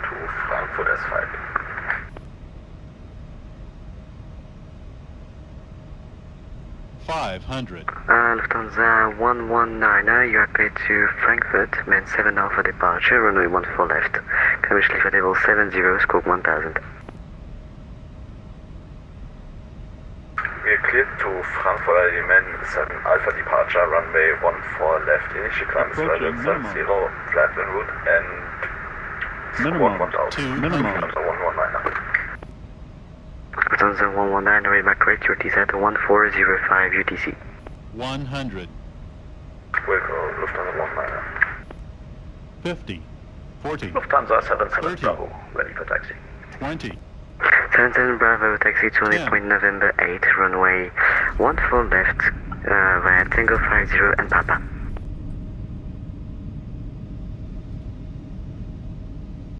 to Frankfurt S5. Lufthansa 119, you are cleared to Frankfurt, main 7 Alpha departure, runway 14 left. Cambridge Clifford level 70, squawk 1000. We are cleared to Frankfurt Element 7 Alpha departure, runway 14 left. Initial climb is level 70, flat en route and squawk 1000. Lufthansa 119. Lufthansa 119, ready back rate, your TSAT 1405 UTC. 100. Wilco, Lufthansa 119. 50. 40. Lufthansa 77 30. Bravo, ready for taxi. 20. 77 Bravo, taxi to Yeah. point November 8, runway 14 left, via Tango 50 and Papa.